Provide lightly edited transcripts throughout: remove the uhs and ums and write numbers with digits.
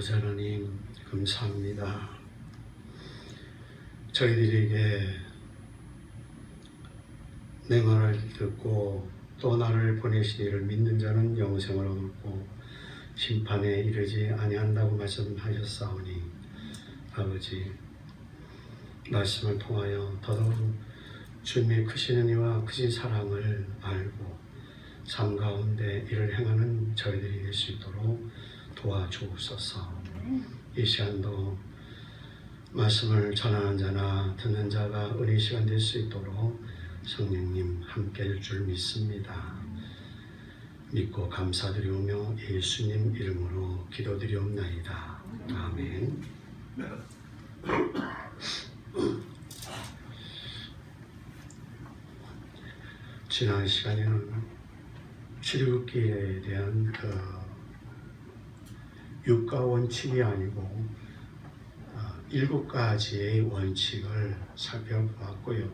아버지 하나님 감사합니다. 저희들에게 내 말을 듣고 또 나를 보내신 이를 믿는 자는 영생을 얻고 심판에 이르지 아니한다고 말씀하셨사오니 아버지 말씀을 통하여 더더욱 주님의 크신 은혜와 크신 사랑을 알고 삶 가운데 이를 행하는 저희들이 될 수 있도록 도와주옵소서. 이 시간도 말씀을 전하는 자나 듣는 자가 은혜 시간 될 수 있도록 성령님 함께 할 줄 믿습니다. 믿고 감사드리오며 예수님 이름으로 기도드리옵나이다. 아멘. 지난 시간에는 출애굽기에 대한 육가 원칙이 아니고 7가지의 원칙을 살펴보았고요.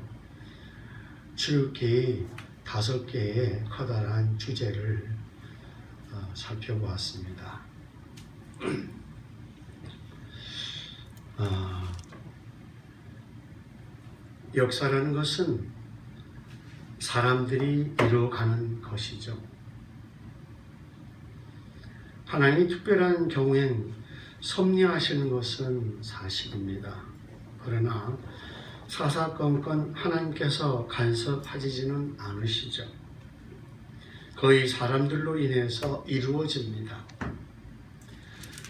출애굽기 5개의 커다란 주제를 살펴보았습니다. 역사라는 것은 사람들이 이루어가는 것이죠. 하나님이 특별한 경우엔 섭리하시는 것은 사실입니다. 그러나 사사건건 하나님께서 간섭하지는 않으시죠. 거의 사람들로 인해서 이루어집니다.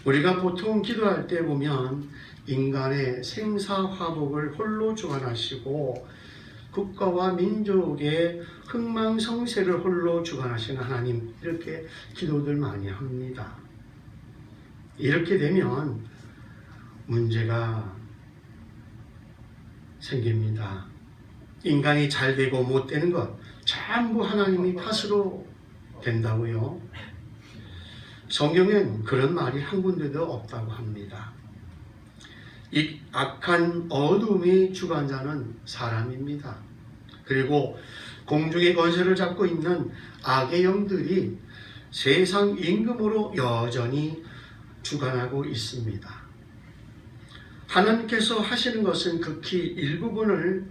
우리가 보통 기도할 때 보면 인간의 생사화복을 홀로 주관하시고 국가와 민족의 흥망성쇠를 홀로 주관하시는 하나님, 이렇게 기도들 많이 합니다. 이렇게 되면 문제가 생깁니다. 인간이 잘 되고 못 되는 것 전부 하나님이 탓으로 된다고요. 성경엔 그런 말이 한 군데도 없다고 합니다. 이 악한 어둠의 주관자는 사람입니다. 그리고 공중의 권세를 잡고 있는 악의 영들이 세상 임금으로 여전히 주관하고 있습니다. 하나님께서 하시는 것은 극히 일부분을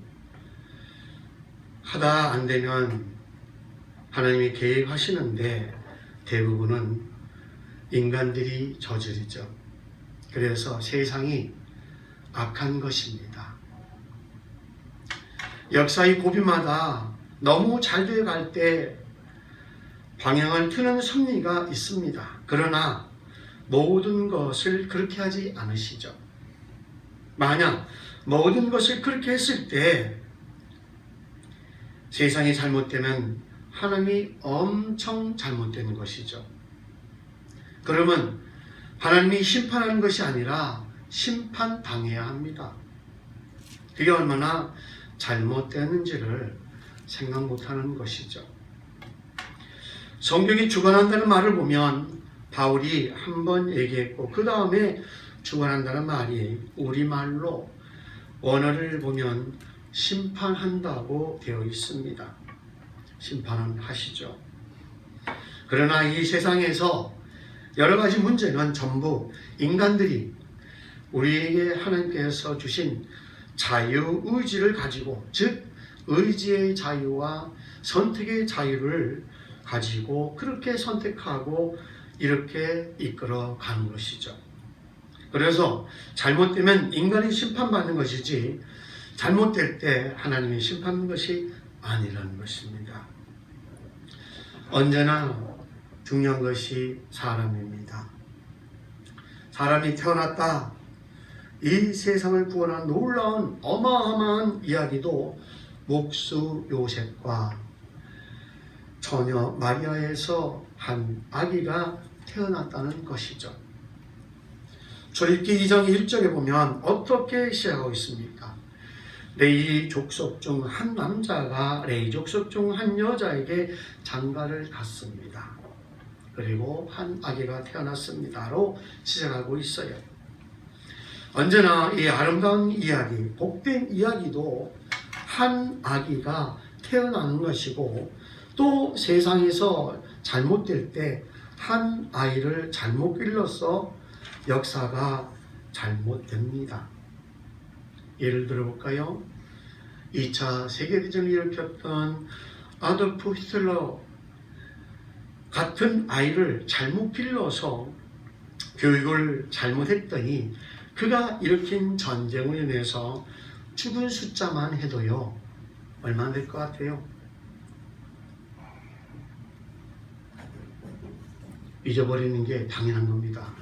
하다 안 되면 하나님이 계획하시는데 대부분은 인간들이 저지르죠. 그래서 세상이 악한 것입니다. 역사의 고비마다 너무 잘 되어갈 때 방향을 트는 섭리가 있습니다. 그러나 모든 것을 그렇게 하지 않으시죠. 만약 모든 것을 그렇게 했을 때 세상이 잘못되면 하나님이 엄청 잘못되는 것이죠. 그러면 하나님이 심판하는 것이 아니라 심판당해야 합니다. 그게 얼마나 잘못되는지를 생각 못하는 것이죠. 성경이 주관한다는 말을 보면 바울이 한 번 얘기했고 그 다음에 주관한다는 말이 우리말로 원어를 보면 심판한다고 되어 있습니다. 심판은 하시죠. 그러나 이 세상에서 여러 가지 문제는 전부 인간들이 우리에게 하나님께서 주신 자유의지를 가지고, 즉 의지의 자유와 선택의 자유를 가지고 그렇게 선택하고 이렇게 이끌어가는 것이죠. 그래서 잘못되면 인간이 심판받는 것이지 잘못될 때 하나님이 심판하는 것이 아니라는 것입니다. 언제나 중요한 것이 사람입니다. 사람이 태어났다. 이 세상을 구원한 놀라운 어마어마한 이야기도 목수 요셉과 처녀 마리아에서 한 아기가 태어났다는 것이죠. 출애굽기 2장 1절에 보면 어떻게 시작하고 있습니까? 레위 족속 중 한 남자가 레위 족속 중 한 여자에게 장가를 갔습니다. 그리고 한 아기가 태어났습니다로 시작하고 있어요. 언제나 이 아름다운 이야기, 복된 이야기도 한 아기가 태어나는 것이고 또 세상에서 잘못될 때 한 아이를 잘못 길러서 역사가 잘못됩니다. 예를 들어볼까요? 2차 세계대전을 일으켰던 아돌프 히틀러 같은 아이를 잘못 길러서 교육을 잘못했더니 그가 일으킨 전쟁으로 인해서 죽은 숫자만 해도요, 얼마나 될 것 같아요? 잊어버리는 게 당연한 겁니다.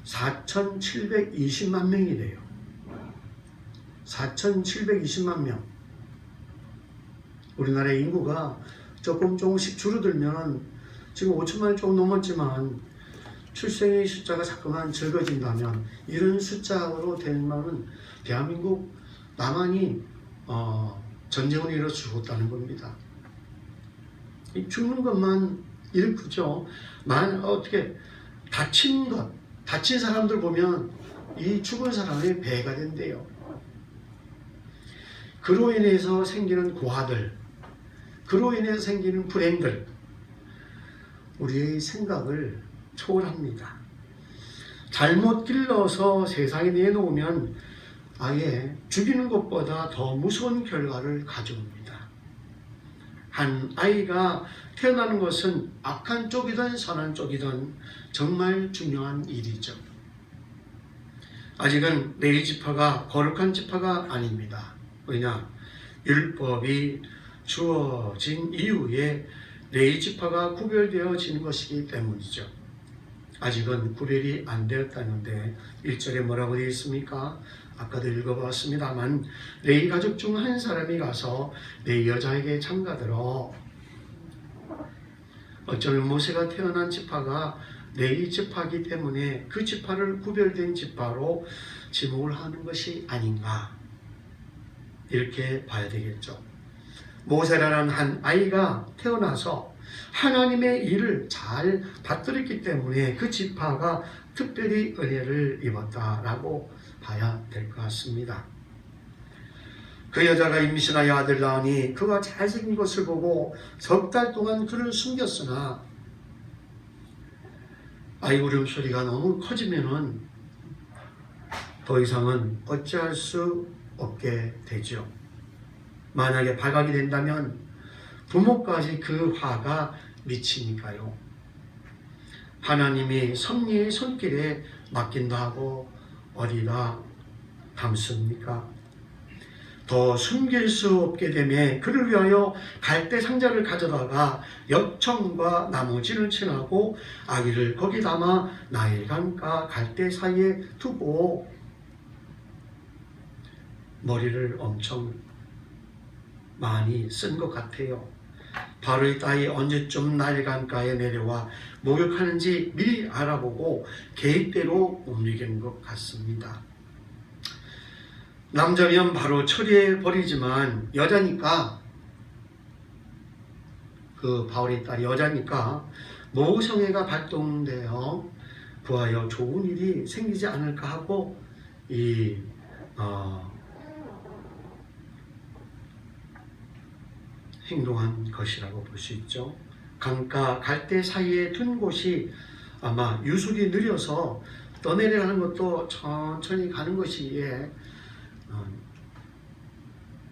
4,720만 명이 돼요. 4,720만 명. 우리나라의 인구가 조금씩 줄어들면 지금 5천만이 조금 넘었지만 출생의 숫자가 자꾸만 적어진다면 이런 숫자로 되면 대한민국 남한이 전쟁을 일어 죽었다는 겁니다. 죽는 것만 일으키죠. 어떻게 다친 사람들 보면 이 죽은 사람의 배가 된대요. 그로 인해서 생기는 고아들, 그로 인해서 생기는 불행들, 우리의 생각을 초월합니다. 잘못 길러서 세상에 내놓으면 아예 죽이는 것보다 더 무서운 결과를 가져옵니다. 한 아이가 태어나는 것은 악한 쪽이든 선한 쪽이든 정말 중요한 일이죠. 아직은 레위 지파가 거룩한 지파가 아닙니다. 왜냐? 율법이 주어진 이후에 레위 지파가 구별되어지는 것이기 때문이죠. 아직은 구별이 안 되었다는데 1절에 뭐라고 되어 있습니까? 아까도 읽어봤습니다만 레위 가족 중 한 사람이 가서 레위 여자에게 장가들어. 어쩌면 모세가 태어난 지파가 레위 지파이기 때문에 그 지파를 구별된 지파로 지목을 하는 것이 아닌가, 이렇게 봐야 되겠죠. 모세라는 한 아이가 태어나서 하나님의 일을 잘 받들었기 때문에 그 지파가 특별히 은혜를 입었다라고 봐야 될 것 같습니다. 그 여자가 임신하여 아들 낳으니 그가 잘생긴 것을 보고 석 달 동안 그를 숨겼으나 아이 울음소리가 너무 커지면은 더 이상은 어찌할 수 없게 되죠. 만약에 발각이 된다면 부모까지 그 화가 미치니까요. 하나님이 섭리의 손길에 맡긴다 하고 어디다 담습니까? 더 숨길 수 없게 되매 그를 위하여 갈대 상자를 가져다가 엽청과 나무지를 칠하고 아기를 거기 담아 나일강과 갈대 사이에 두고 머리를 엄청 많이 쓴 것 같아요. 바로의 딸이 언제쯤 나일강가에 내려와 목욕하는지 미리 알아보고 계획대로 움직이는 것 같습니다. 남자면 바로 처리해 버리지만 여자니까, 그 바울의 딸이 여자니까 모성애가 발동되어 구하여 좋은 일이 생기지 않을까 하고 행동한 것이라고 볼 수 있죠. 강가 갈대 사이에 둔 곳이 아마 유속이 느려서 떠내려가는 것도 천천히 가는 것이기에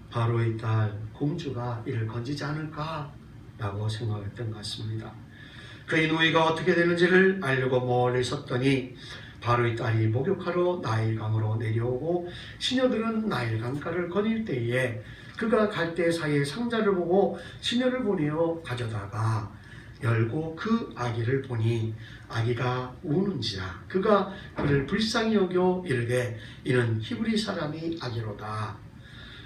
바로의 딸 공주가 이를 건지지 않을까라고 생각했던 것 같습니다. 그의 누이가 어떻게 되는지를 알려고 멀리 섰더니 바로의 딸이 목욕하러 나일강으로 내려오고 시녀들은 나일강가를 거닐 때에 그가 갈대 사이에 상자를 보고 시녀를 보내어 가져다가 열고 그 아기를 보니 아기가 우는지라. 그가 그를 불쌍히 여겨 이르되 이는 히브리 사람이 아기로다.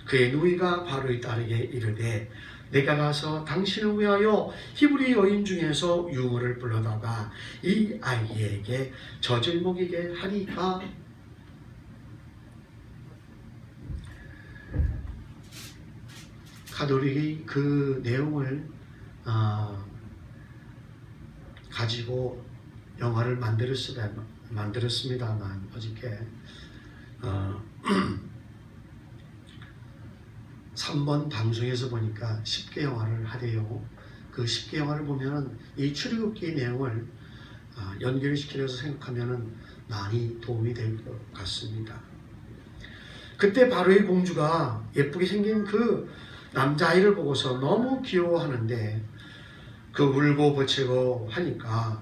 그의 누이가 바로의 딸에게 이르되 내가 가서 당신을 위하여 히브리 여인 중에서 유모를 불러다가 이 아이에게 젖을 먹이게 하리까. 가톨릭이 그 내용을 가지고 영화를 만들었습니다만 어저께 3번 방송에서 보니까 10개 영화를 하대요. 그 10개 영화를 보면 이 출애굽기 내용을 연결시켜서 생각하면 많이 도움이 될 것 같습니다. 그때 바로의 공주가 예쁘게 생긴 그 남자아이를 보고서 너무 귀여워하는데 그 울고 버치고 하니까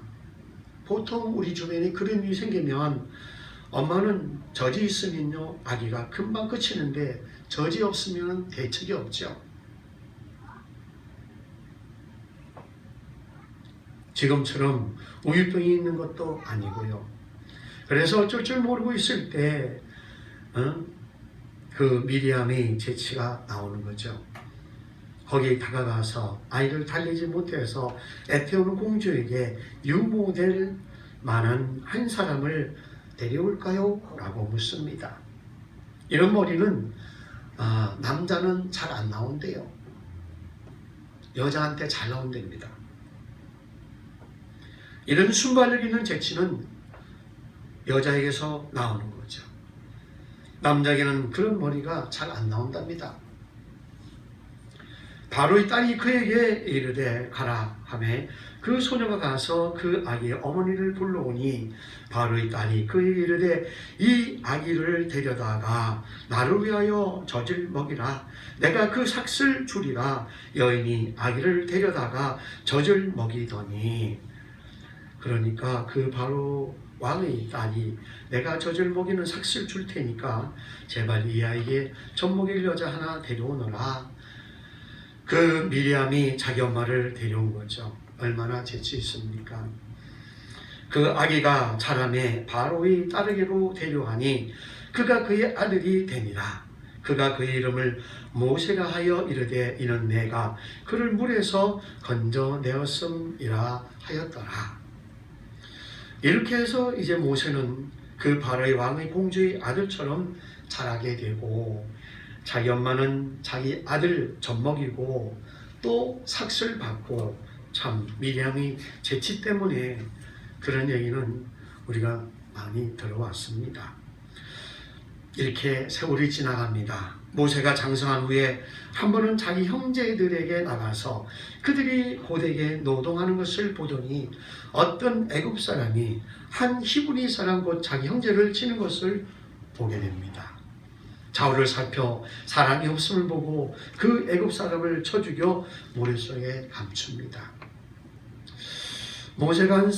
보통 우리 주변에 그런 일이 생기면 엄마는 젖이 있으면요 아기가 금방 그치는데 젖이 없으면 대책이 없죠. 지금처럼 우유병이 있는 것도 아니고요. 그래서 어쩔 줄 모르고 있을 때 그 미리암의 재치가 나오는 거죠. 거기에 다가가서 아이를 달래지 못해서 애태우는 공주에게 유모될 만한 한 사람을 데려올까요? 라고 묻습니다. 이런 머리는 남자는 잘 안 나온대요. 여자한테 잘 나온답니다. 이런 순발력 있는 재치는 여자에게서 나오는 거죠. 남자에게는 그런 머리가 잘 안 나온답니다. 바로의 딸이 그에게 이르되 가라 하매 그 소녀가 가서 그 아기의 어머니를 불러오니 바로의 딸이 그에게 이르되 이 아기를 데려다가 나를 위하여 젖을 먹이라. 내가 그 삭슬 주리라. 여인이 아기를 데려다가 젖을 먹이더니 그러니까 그 바로 왕의 딸이 내가 젖을 먹이는 삭슬 줄 테니까 제발 이 아이에게 젖 먹일 여자 하나 데려오너라. 그 미리암이 자기 엄마를 데려온 거죠. 얼마나 재치 있습니까? 그 아기가 자라매 바로의 딸에게로 데려가니 그가 그의 아들이 되니라. 그가 그의 이름을 모세라 하여 이르되 이는 내가 그를 물에서 건져내었음이라 하였더라. 이렇게 해서 이제 모세는 그 바로의 왕의 공주의 아들처럼 자라게 되고 자기 엄마는 자기 아들 젖먹이고 또 삭슬 받고 참 미리암의 재치 때문에 그런 얘기는 우리가 많이 들어왔습니다. 이렇게 세월이 지나갑니다. 모세가 장성한 후에 한 번은 자기 형제들에게 나가서 그들이 고되게 노동하는 것을 보더니 어떤 애굽 사람이 한 히브리 사람 곧 자기 형제를 치는 것을 보게 됩니다. 좌우를 살펴 사람이 없음을 보고 그 애굽 사람을 쳐 죽여 모래 속에 감춥니다. 모세가 한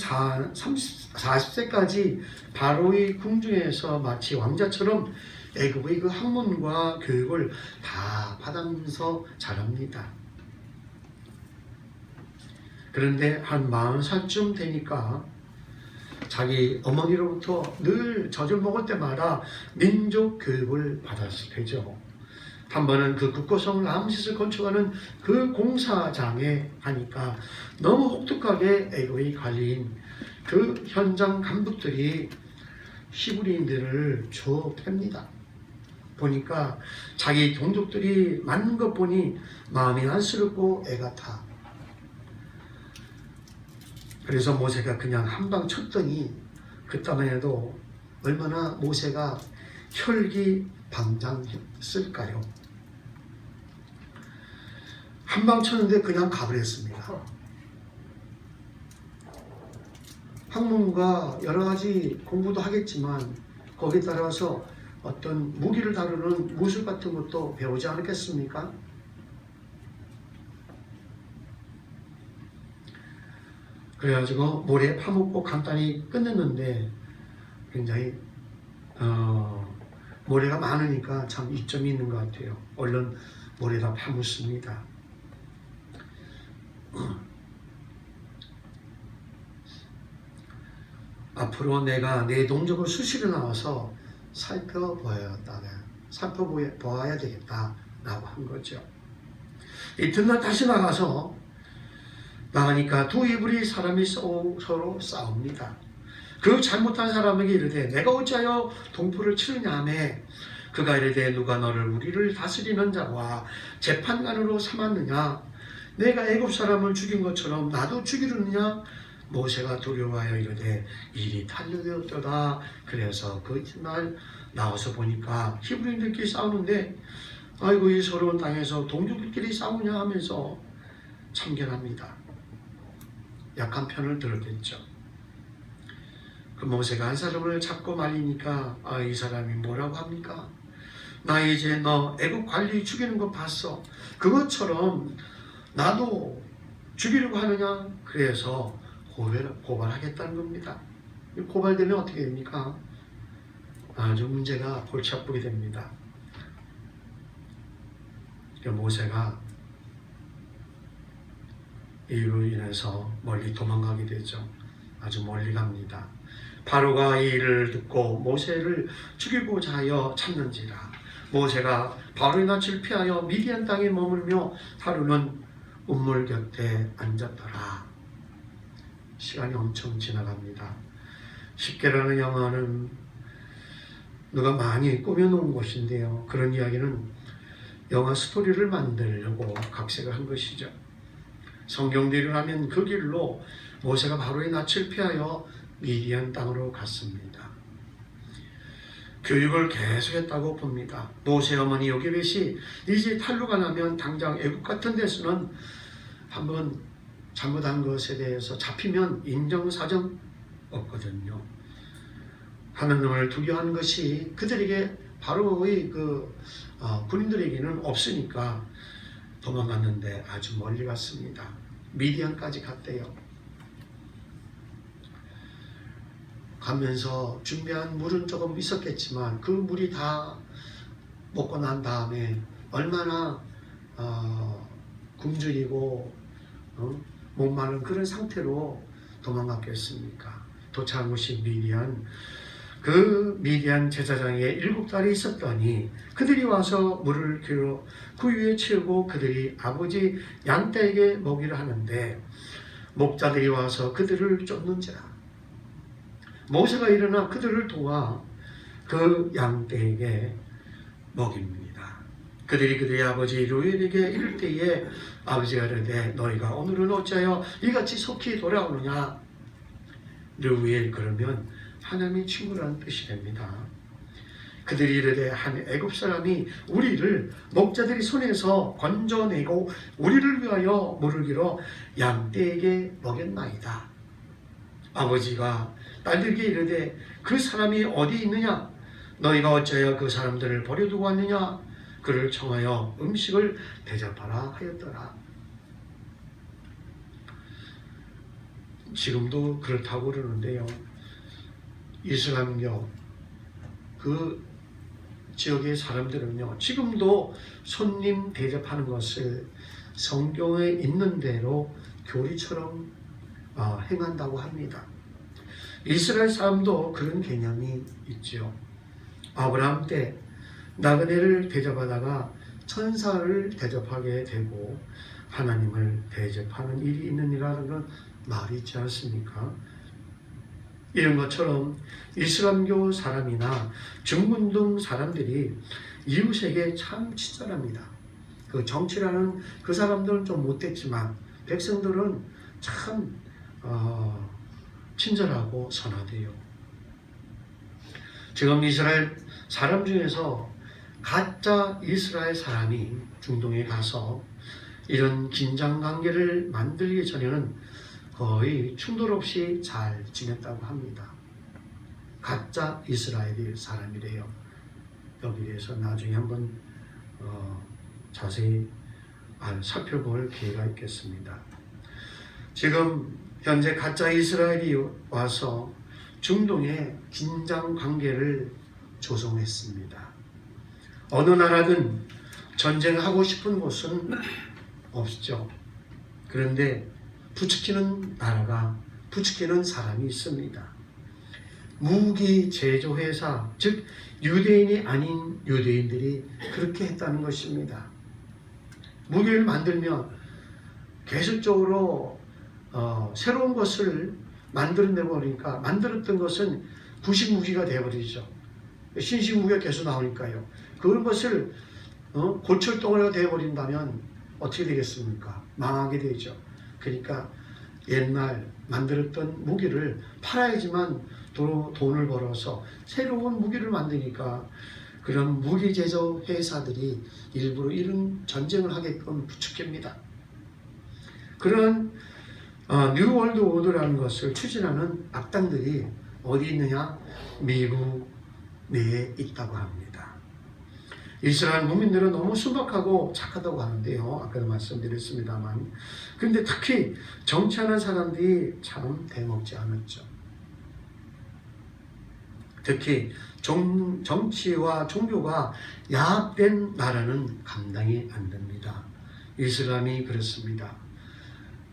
40세까지 바로의 궁중에서 마치 왕자처럼 애굽의 그 학문과 교육을 다 받으면서 자랍니다. 그런데 한 40살쯤 되니까 자기 어머니로부터 늘 젖을 먹을 때마다 민족 교육을 받았을 테죠. 한 번은 그 국고성 람셋을 건축하는 그 공사장에 가니까 너무 혹독하게 애굽의 관리인 그 현장 감독들이 히브리인들을 줘 팹니다. 보니까 자기 동족들이 맞는 것 보니 마음이 안쓰럽고 애가 타. 그래서 모세가 그냥 한 방 쳤더니 그때만 해도 얼마나 모세가 혈기방장했을까요? 한 방 쳤는데 그냥 가버렸습니다. 학문과 여러 가지 공부도 하겠지만 거기에 따라서 어떤 무기를 다루는 무술 같은 것도 배우지 않았겠습니까? 그래가지고 모래 파묻고 간단히 끝냈는데 굉장히 모래가 많으니까 참 이점이 있는 것 같아요. 얼른 모래다 파묻습니다. 앞으로 내가 내 동족을 수시로 나와서 살펴보아야 되겠다라고 한 거죠. 이튿날 다시 나가니까 두 이브리 사람이 서로 싸웁니다. 그 잘못한 사람에게 이르되 내가 어찌하여 동포를 치느냐 하며 그가 이르되 누가 너를 우리를 다스리는 자와 재판관으로 삼았느냐 내가 애굽 사람을 죽인 것처럼 나도 죽이려느냐 모세가 두려워하여 이르되 일이 탄력되었도다. 그래서 그 이튿날 나와서 보니까 히브리인들끼리 싸우는데 아이고 이 서러운 땅에서 동족들끼리 싸우냐 하면서 참견합니다. 약한 편을 들었겠죠. 그 모세가 한 사람을 잡고 말리니까 이 사람이 뭐라고 합니까? 나 이제 너 애국 관리 죽이는 거 봤어. 그것처럼 나도 죽이려고 하느냐? 그래서 고발하겠다는 겁니다. 고발되면 어떻게 됩니까? 아주 문제가 골치 아프게 됩니다. 모세가 이로 인해서 멀리 도망가게 되죠. 아주 멀리 갑니다. 바로가 이 일을 듣고 모세를 죽이고자 하여 찾는지라. 모세가 바로의 낯을 피하여 미디안 땅에 머물며 하루는 우물 곁에 앉았더라. 시간이 엄청 지나갑니다. 10개라는 영화는 누가 많이 꾸며놓은 것인데요. 그런 이야기는 영화 스토리를 만들려고 각색을 한 것이죠. 성경대로 하면 그 길로 모세가 바로의 낯을 피하여 미디안 땅으로 갔습니다. 교육을 계속했다고 봅니다. 모세 어머니 요게벳이 이제 탈루가 나면 당장 애국 같은 데서는 한번 잘못한 것에 대해서 잡히면 인정사정 없거든요. 하나님을 두려워하는 것이 그들에게 바로의 군인들에게는 없으니까 도망갔는데 아주 멀리 갔습니다. 미디안까지 갔대요. 가면서 준비한 물은 조금 있었겠지만 그 물이 다 먹고 난 다음에 얼마나 굶주리고 목마른 그런 상태로 도망갔겠습니까? 도착한 곳이 미디안. 그 미디안 제사장에 7달이 있었더니 그들이 와서 물을 그 위에 채우고 그들이 아버지 양떼에게 먹이를 하는데 목자들이 와서 그들을 쫓는지라. 모세가 일어나 그들을 도와 그 양떼에게 먹입니다. 그들이 그들의 아버지 루엘에게 이를 때에 아버지가 이르되 너희가 오늘은 어찌하여 이같이 속히 돌아오느냐. 루엘 그러면 하나님의 친구라는 뜻이 됩니다. 그들이 이르되 한 애굽 사람이 우리를 목자들이 손에서 건져내고 우리를 위하여 물을 길어 양떼에게 먹였나이다. 아버지가 딸들에게 이르되 그 사람이 어디 있느냐? 너희가 어찌하여 그 사람들을 버려두고 왔느냐? 그를 청하여 음식을 대접하라 하였더라. 지금도 그렇다고 그러는데요. 이슬람교 그 지역의 사람들은요, 지금도 손님 대접하는 것을 성경에 있는 대로 교리처럼 행한다고 합니다. 이스라엘 사람도 그런 개념이 있죠. 아브라함 때 나그네를 대접하다가 천사를 대접하게 되고 하나님을 대접하는 일이 있느니라는 건 말이 있지 않습니까? 이런 것처럼 이슬람교 사람이나 중군동 사람들이 이웃에게 참 친절합니다. 그 정치라는 그 사람들은 좀 못됐지만 백성들은 참 친절하고 선하대요. 지금 이스라엘 사람 중에서 가짜 이스라엘 사람이 중동에 가서 이런 긴장관계를 만들기 전에는 거의 충돌 없이 잘 지냈다고 합니다. 가짜 이스라엘이 사람이래요. 여기에 대해서 나중에 한번 자세히 살펴볼 기회가 있겠습니다. 지금 현재 가짜 이스라엘이 와서 중동에 긴장 관계를 조성했습니다. 어느 나라든 전쟁하고 싶은 곳은 없죠. 그런데 부추기는 나라가, 부추기는 사람이 있습니다. 무기 제조회사, 즉 유대인이 아닌 유대인들이 그렇게 했다는 것입니다. 무기를 만들면 계속적으로 새로운 것을 만들어내고 그러니까 만들었던 것은 구식 무기가 되어버리죠. 신식 무기가 계속 나오니까요. 그런 것을 골철덩어리가 되어버린다면 어떻게 되겠습니까? 망하게 되죠. 그러니까 옛날 만들었던 무기를 팔아야지만 돈을 벌어서 새로운 무기를 만드니까 그런 무기 제조 회사들이 일부러 이런 전쟁을 하게끔 부추깁니다. 그런 뉴 월드 오더라는 것을 추진하는 악당들이 어디 있느냐? 미국 내에 있다고 합니다. 이스라엘 국민들은 너무 순박하고 착하다고 하는데요. 아까도 말씀드렸습니다만. 그런데 특히 정치하는 사람들이 참 대먹지 않았죠. 특히 정치와 종교가 야합된 나라는 감당이 안 됩니다. 이슬람이 그렇습니다.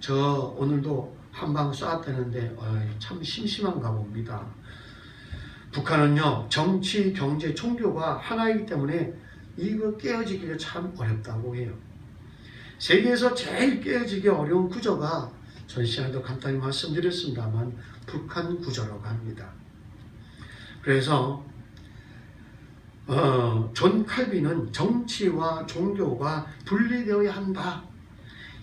저 오늘도 한 방 쐈다는데 참 심심한가 봅니다. 북한은요, 정치, 경제, 종교가 하나이기 때문에 이거 깨어지기가 참 어렵다고 해요. 세계에서 제일 깨어지기 어려운 구조가 전 시간에도 간단히 말씀드렸습니다만 북한 구조라고 합니다. 그래서 존 칼빈은 정치와 종교가 분리되어야 한다.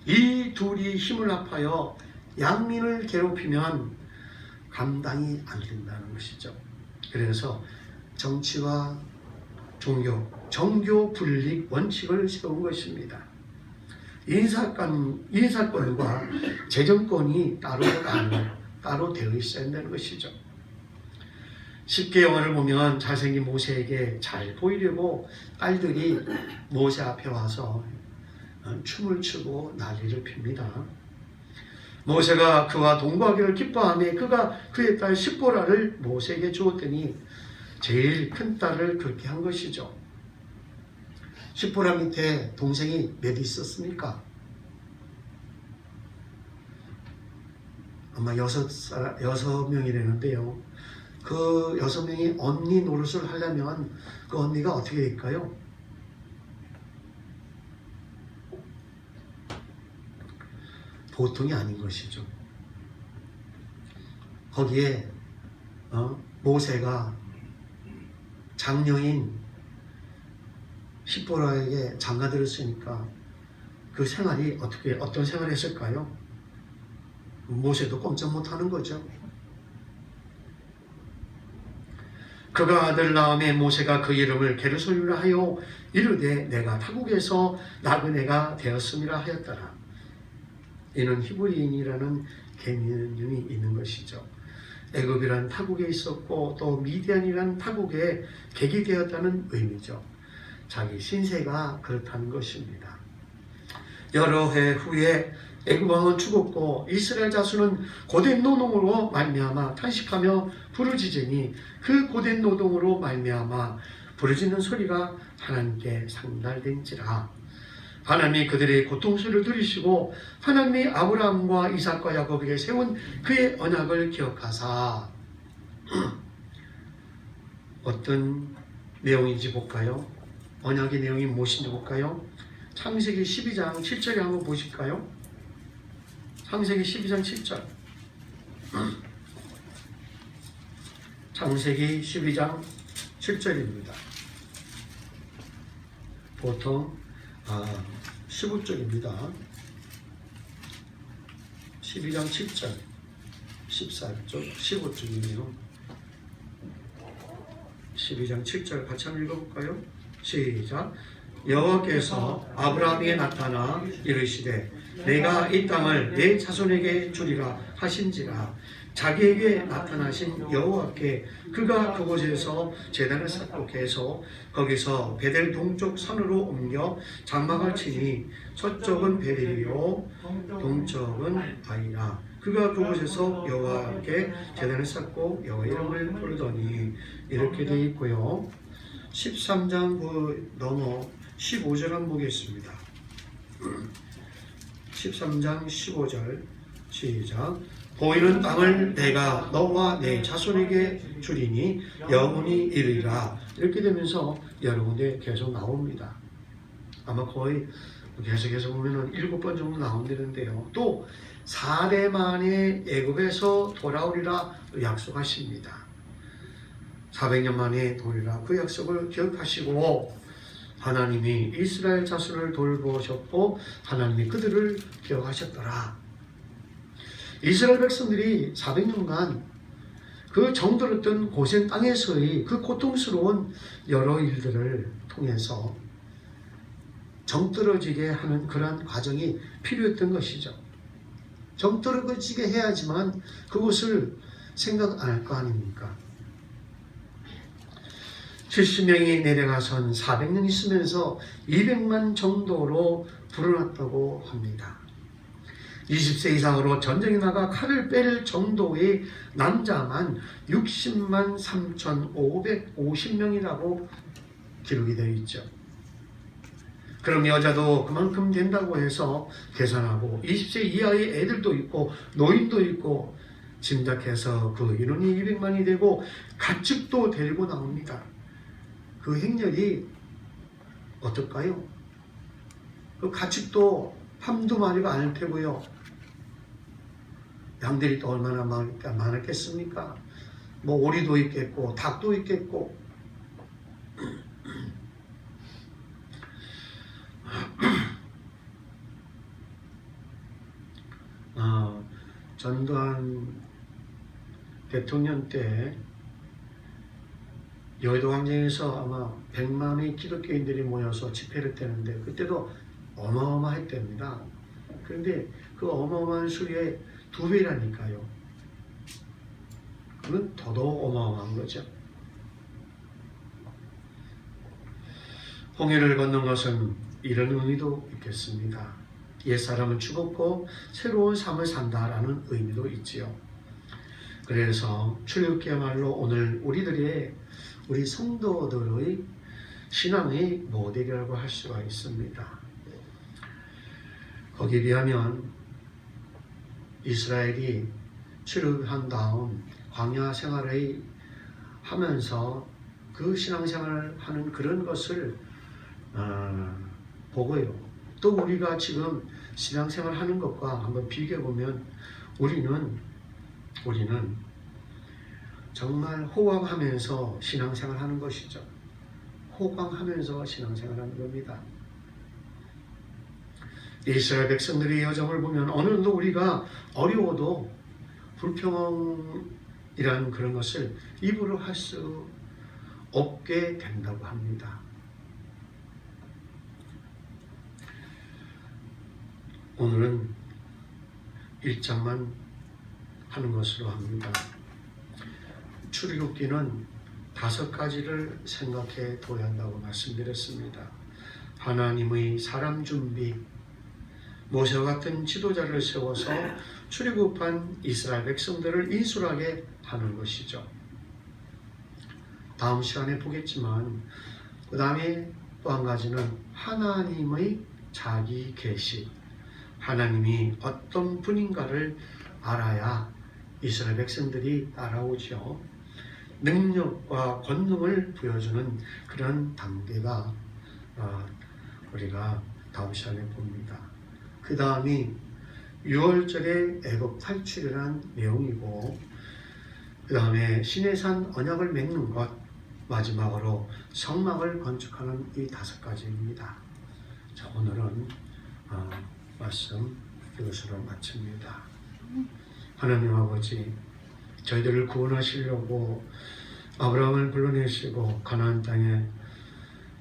이 둘이 힘을 합하여 양민을 괴롭히면 감당이 안 된다는 것이죠. 그래서 정치와 종교 분립 원칙을 세운 것입니다. 인사권과 재정권이 따로 되어 있어야 한다는 것이죠. 쉽게 영화를 보면 잘생긴 모세에게 잘 보이려고 딸들이 모세 앞에 와서 춤을 추고 난리를 핍니다. 모세가 그와 동거하기를 기뻐하며 그가 그의 딸 십보라를 모세에게 주었더니 제일 큰 딸을 그렇게 한 것이죠. 십보라 밑에 동생이 몇 있었습니까? 아마 6명이라는데요. 그 6명이 언니 노릇을 하려면 그 언니가 어떻게 될까요? 보통이 아닌 것이죠. 거기에 모세가 장녀인 십보라에게 장가들었으니까 그 생활이 어떤 생활을 했을까요? 모세도 꼼짝 못하는 거죠. 그가 아들 낳음에 모세가 그 이름을 게르솜이라 하여 이르되 내가 타국에서 나그네가 되었음이라 하였더라. 이는 히브리인이라는 개념이 있는 것이죠. 애굽이라는 타국에 있었고 또 미디안이라는 타국에 객이 되었다는 의미죠. 자기 신세가 그렇다는 것입니다. 여러 해 후에 애굽 왕은 죽었고 이스라엘 자손은 고된 노동으로 말미암아 탄식하며 부르짖으니 그 고된 노동으로 말미암아 부르짖는 소리가 하나님께 상달된지라. 하나님이 그들의 고통소리를 들으시고 하나님이 아브라함과 이삭과 야곱에게 세운 그의 언약을 기억하사 어떤 내용인지 볼까요? 언약의 내용이 무엇인지 볼까요? 창세기 12장 7절에 한번 보실까요? 창세기 12장 7절. 창세기 12장 7절입니다. 보통 15절입니다. 12장 7절, 14절, 15절이네요. 12장 7절 같이 한번 읽어볼까요? 시작. 여호와께서 아브라함에게 나타나 이르시되 내가 이 땅을 내 자손에게 주리라 하신지라. 자기에게 나타나신 여호와께 그가 그곳에서 제단을 쌓고 계속 거기서 베델 동쪽 산으로 옮겨 장막을 치니 서쪽은 베델이요 동쪽은 아이라. 그가 그곳에서 여호와께 제단을 쌓고 여호와 이름을 부르더니 이렇게 되어 있고요. 13장 넘어 15절 한번 보겠습니다. 13장 15절 시작. 보이는 땅을 내가 너와 내 자손에게 주리니 영원히 이르리라. 이렇게 되면서 여러 군데 계속 나옵니다. 아마 거의 계속해서 보면은 7번 정도 나온다는데요. 또 4대 만에 애굽에서 돌아오리라 약속하십니다. 400년 만에 돌이라 그 약속을 기억하시고 하나님이 이스라엘 자손을 돌보셨고 하나님이 그들을 기억하셨더라. 이스라엘 백성들이 400년간 그 정들었던 고센 땅에서의 그 고통스러운 여러 일들을 통해서 정떨어지게 하는 그러한 과정이 필요했던 것이죠. 정떨어지게 해야지만 그것을 생각 안 할 거 아닙니까? 70명이 내려가선 400년 있으면서 200만 정도로 불어났다고 합니다. 20세 이상으로 전쟁에 나가 칼을 빼릴 정도의 남자만 60만 3,550명이라고 기록이 되어 있죠. 그럼 여자도 그만큼 된다고 해서 계산하고 20세 이하의 애들도 있고 노인도 있고 짐작해서 그 인원이 200만이 되고 가축도 데리고 나옵니다. 그 행렬이 어떨까요? 그 가축도 한두 마리가 아닐 테고요. 양들이 또 얼마나 많았겠습니까? 뭐 오리도 있겠고 닭도 있겠고 전두환 대통령 때 여의도 광장에서 아마 100만의 기독교인들이 모여서 집회를 떼는데 그때도 어마어마했답니다. 그런데 그 어마어마한 수의 2배라니까요. 그건 더더욱 어마어마한 거죠. 홍해를 걷는 것은 이런 의미도 있겠습니다. 옛사람은 죽었고 새로운 삶을 산다라는 의미도 있지요. 그래서 출애굽기야말로 오늘 우리 성도들의 신앙의 모델이라고 할 수가 있습니다. 거기에 비하면 이스라엘이 출애굽한 다음 광야 생활을 하면서 그 신앙생활을 하는 그런 것을 보고요. 또 우리가 지금 신앙생활 하는 것과 한번 비교해 보면 우리는 정말 호강하면서 신앙생활 하는 것이죠. 호강하면서 신앙생활 하는 겁니다. 이스라엘 백성들의 여정을 보면 어느 정도 우리가 어려워도 불평이라는 그런 것을 입으로 할 수 없게 된다고 합니다. 오늘은 1장만 하는 것으로 합니다. 출애굽기는 5가지를 생각해 둬야 한다고 말씀드렸습니다. 하나님의 사람 준비, 모세와 같은 지도자를 세워서 출애굽한 이스라엘 백성들을 인솔하게 하는 것이죠. 다음 시간에 보겠지만 그 다음에 또 한 가지는 하나님의 자기 계시, 하나님이 어떤 분인가를 알아야 이스라엘 백성들이 따라오죠. 능력과 권능을 보여주는 그런 단계가 우리가 다음 시간에 봅니다. 그 다음이 6월절의 애굽 탈출이라는 내용이고 그 다음에 시내산 언약을 맺는 것, 마지막으로 성막을 건축하는 이 5가지입니다. 자, 오늘은 말씀 이것으로 마칩니다. 하나님 아버지, 저희들을 구원하시려고 아브라함을 불러내시고 가나안 땅에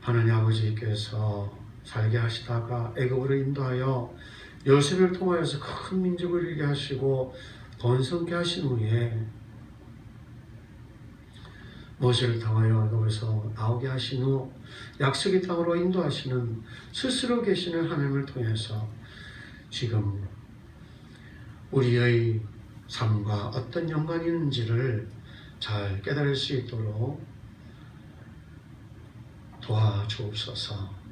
하나님 아버지께서 살게 하시다가 애굽으로 인도하여 요셉을 통하여서 큰 민족을 이루게 하시고 번성케 하신 후에 모세를 통하여 거기서 나오게 하신 후 약속의 땅으로 인도하시는 스스로 계시는 하나님을 통해서 지금 우리의 삶과 어떤 연관이 있는지를 잘 깨달을 수 있도록 도와주옵소서.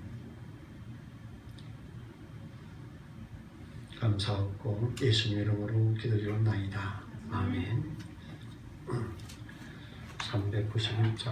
감사하고 예수님 이름으로 기도드리옵나이다. 아멘. 391장